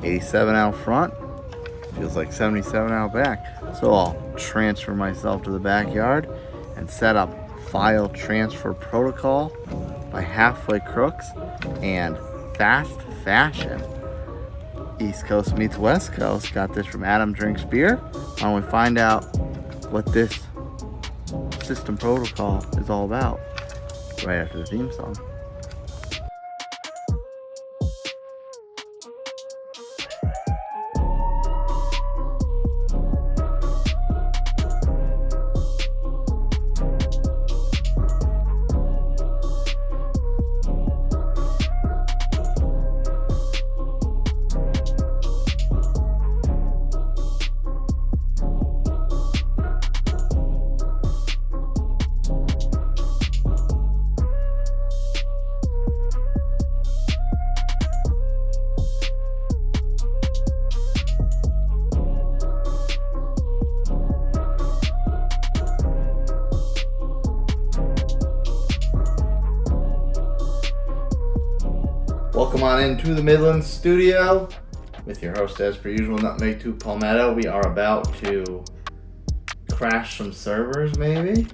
87 out front, feels like 77 out back. So I'll transfer myself to the backyard and set up file transfer protocol by Halfway Crooks and Fast Fashion. East Coast meets West Coast. Got this from Adam Drinks Beer. Why don't we find out what this system protocol is all about right after the theme song. Welcome on into the Midlands studio with your host, as per usual, Nutmeg 2 Palmetto. We are about to crash some servers, maybe.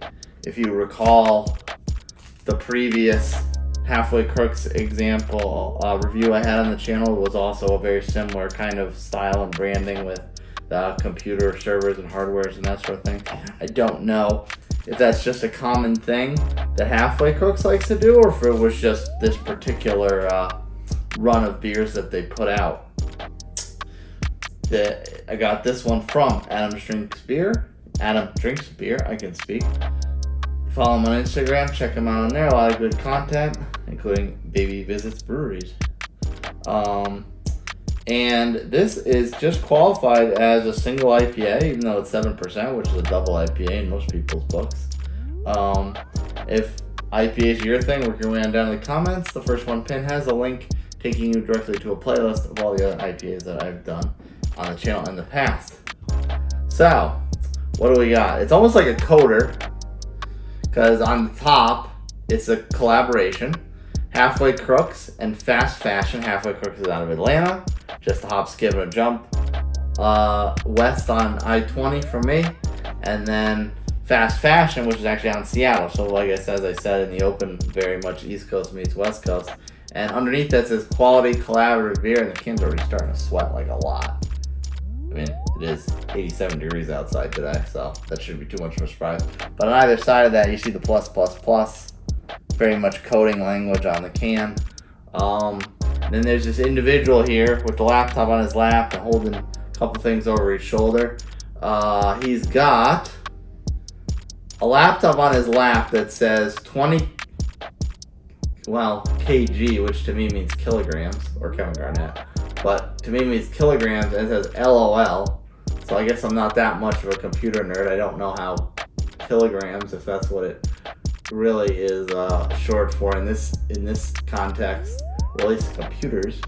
If you recall the previous Halfway Crooks example review I had on the channel, was also a very similar kind of style and branding with computer servers and hardwares and that sort of thing. I don't know if that's just a common thing that Halfway Crooks likes to do, or if it was just this particular run of beers that they put out. I got this one from Adam Drinks Beer. Adam Drinks Beer, I can speak. Follow him on Instagram, check him out on there. A lot of good content, including baby visits breweries. And this is just qualified as a single IPA, even though it's 7%, which is a double IPA in most people's books. If IPA is your thing, work your way on down in the comments. The first one pin has a link taking you directly to a playlist of all the other IPAs that I've done on the channel in the past. So, what do we got? It's almost like a coder, because on the top, it's a collaboration. Halfway Crooks and Fast Fashion. Halfway Crooks is out of Atlanta, just a hop, skip, and a jump west on I-20 from me. And then Fast Fashion, which is actually out in Seattle. So like I said in the open, very much East Coast meets West Coast. And underneath that says quality collaborative beer, and the can's already starting to sweat like a lot. I mean, it is 87 degrees outside today, so that shouldn't be too much of a surprise. But on either side of that, you see the plus, very much coding language on the can. Then there's this individual here with the laptop on his lap and holding a couple things over his shoulder. He's got a laptop on his lap that says 20 kg, which to me means kilograms, or Kevin Garnett, but to me means kilograms, and it says LOL. So I guess I'm not that much of a computer nerd. I don't know how kilograms, if that's what it really is short for in this context, or at least computers.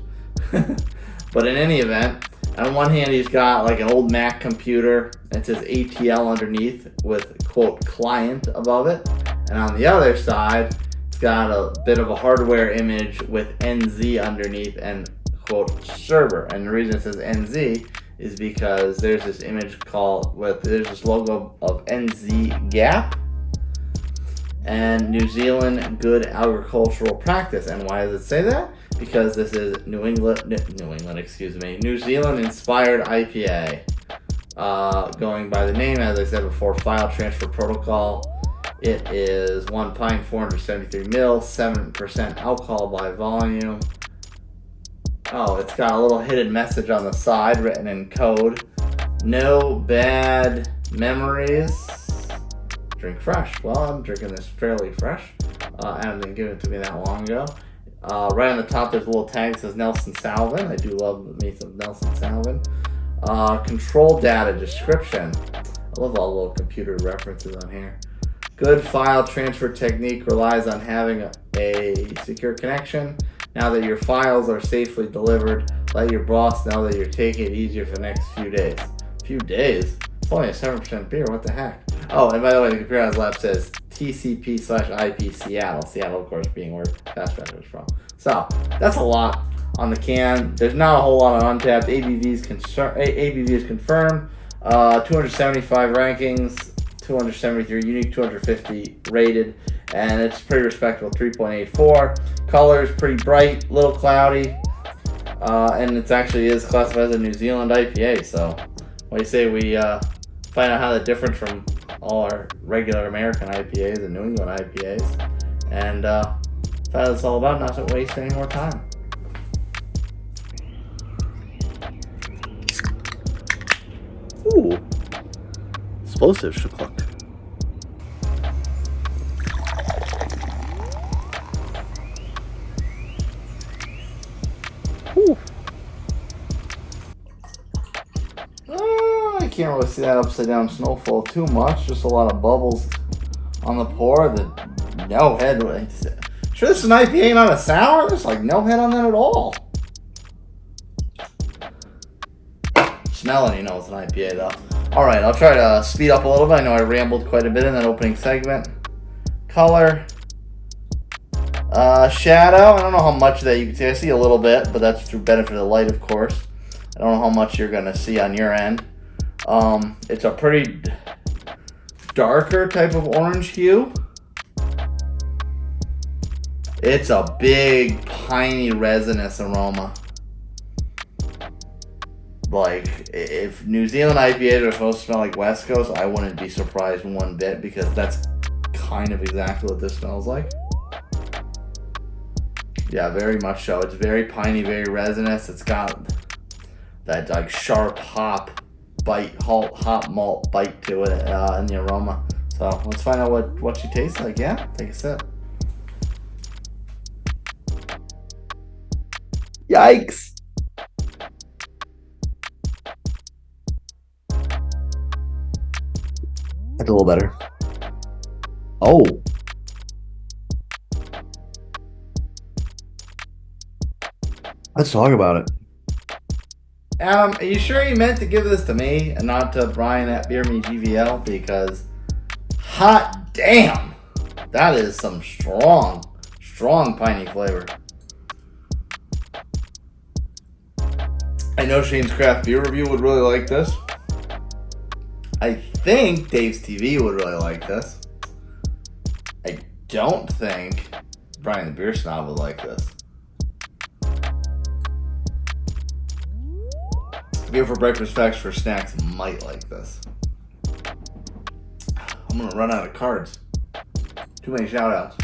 But in any event, on one hand he's got like an old Mac computer, and it says ATL underneath with quote client above it, and on the other side it's got a bit of a hardware image with NZ underneath and quote server. And the reason it says NZ is because there's this image there's this logo of NZ Gap and New Zealand Good Agricultural Practice. And why does it say that? Because this is New Zealand Inspired IPA. Going by the name, as I said before, file transfer protocol. It is 1 pint, 473 mil, 7% alcohol by volume. Oh, it's got a little hidden message on the side written in code. No bad memories. Drink fresh. Well, I'm drinking this fairly fresh. Adam didn't give it to me that long ago. Right on the top, there's a little tag that says Nelson Salvin. I do love me some Nelson Salvin. Control data description. I love all the little computer references on here. Good file transfer technique relies on having a secure connection. Now that your files are safely delivered, let your boss know that you're taking it easier for the next few days. Few days? It's only a 7% beer, what the heck? Oh, and by the way, the computer on his lap says TCP/IP Seattle. Seattle, of course, being where Fast Fashion is from. So, that's a lot on the can. There's not a whole lot on Untapped. ABV is confirmed. 275 rankings, 273 unique, 250 rated, and it's pretty respectable, 3.84. Color is pretty bright, little cloudy, and it actually is classified as a New Zealand IPA. So, what do you say we find out how the difference from all our regular American IPAs and New England IPAs, and find out what it's all about, not to waste any more time. Ooh, explosive Shukluck. Ooh. I can't really see that upside down snowfall too much. Just a lot of bubbles on the pour. No head. Sure, this is an IPA, not a sour. There's like no head on that at all. Smelling, you know, it's an IPA though. All right, I'll try to speed up a little bit. I know I rambled quite a bit in that opening segment. Color, shadow. I don't know how much of that you can see. I see a little bit, but that's through benefit of the light, of course. I don't know how much you're gonna see on your end. It's a pretty darker type of orange hue. It's a big, piney, resinous aroma. Like, if New Zealand IPAs are supposed to smell like West Coast, I wouldn't be surprised one bit, because that's kind of exactly what this smells like. Yeah, very much so. It's very piney, very resinous. It's got that like sharp hop bite, hop malt bite to it in the aroma. So let's find out what she tastes like. Yeah, take a sip. Yikes! That's a little better. Oh. Let's talk about it. Adam, are you sure you meant to give this to me and not to Brian at Beer Me GVL? Because hot damn, that is some strong piney flavor. I know Shane's Craft Beer Review would really like this. I think Dave's TV would really like this. I don't think Brian the Beer Snob would like this. Beer for Breakfast Facts for Snacks might like this. I'm gonna run out of cards. Too many shout outs.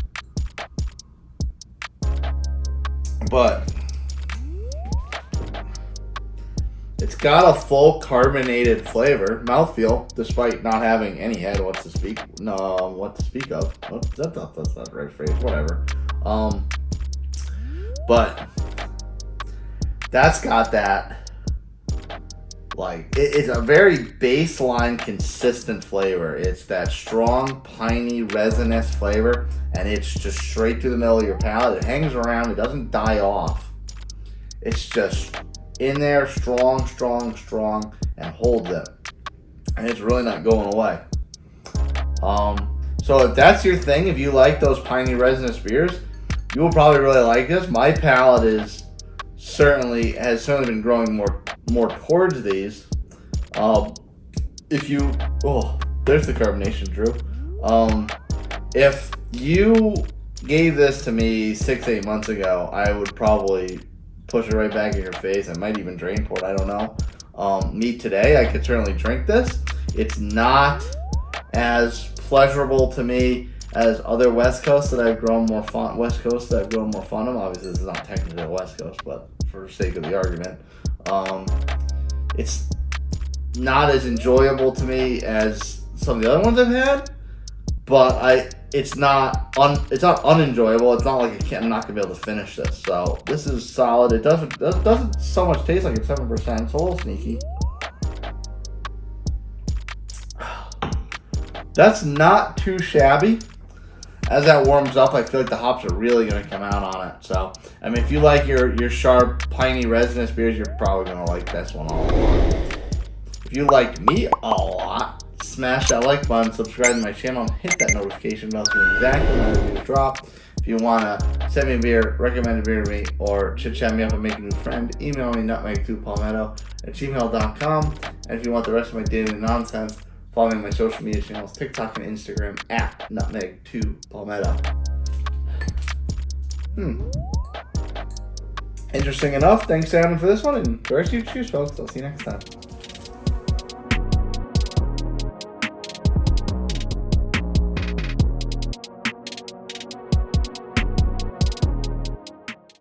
But it's got a full carbonated flavor, mouthfeel, despite not having any head. What to speak of? That's not the right phrase. Whatever. But that's got that. Like, it's a very baseline, consistent flavor. It's that strong, piney, resinous flavor, and it's just straight through the middle of your palate. It hangs around. It doesn't die off. It's just in there, strong, and holds it. And it's really not going away. So if that's your thing, if you like those piney, resinous beers, you will probably really like this. My palate has certainly been growing more towards these. There's the carbonation, Drew. If you gave this to me 6-8 months ago, I would probably push it right back in your face. I might even drain pour it. I don't know. Me today, I could certainly drink this. It's not as pleasurable to me as other West Coast that I've grown more fond. Of. Obviously, this is not technically a West Coast, but for the sake of the argument, it's not as enjoyable to me as some of the other ones I've had. But it's not unenjoyable. It's not like I'm not gonna be able to finish this. So this is solid. It doesn't so much taste like it's 7%. It's a little sneaky. That's not too shabby. As that warms up, I feel like the hops are really going to come out on it. So, I mean, if you like your sharp, piney, resinous beers, you're probably going to like this one a lot. If you like me a lot, smash that like button, subscribe to my channel, and hit that notification bell so you know exactly when my reviews drop. If you want to send me a beer, recommend a beer to me, or chit-chat me up and make a new friend, email me nutmeg2palmetto@gmail.com. And if you want the rest of my daily nonsense, follow me on my social media channels, TikTok and Instagram @nutmeg2palmetto. Interesting enough. Thanks, Adam, for this one. And the rest of you, cheers, folks. I'll see you next time.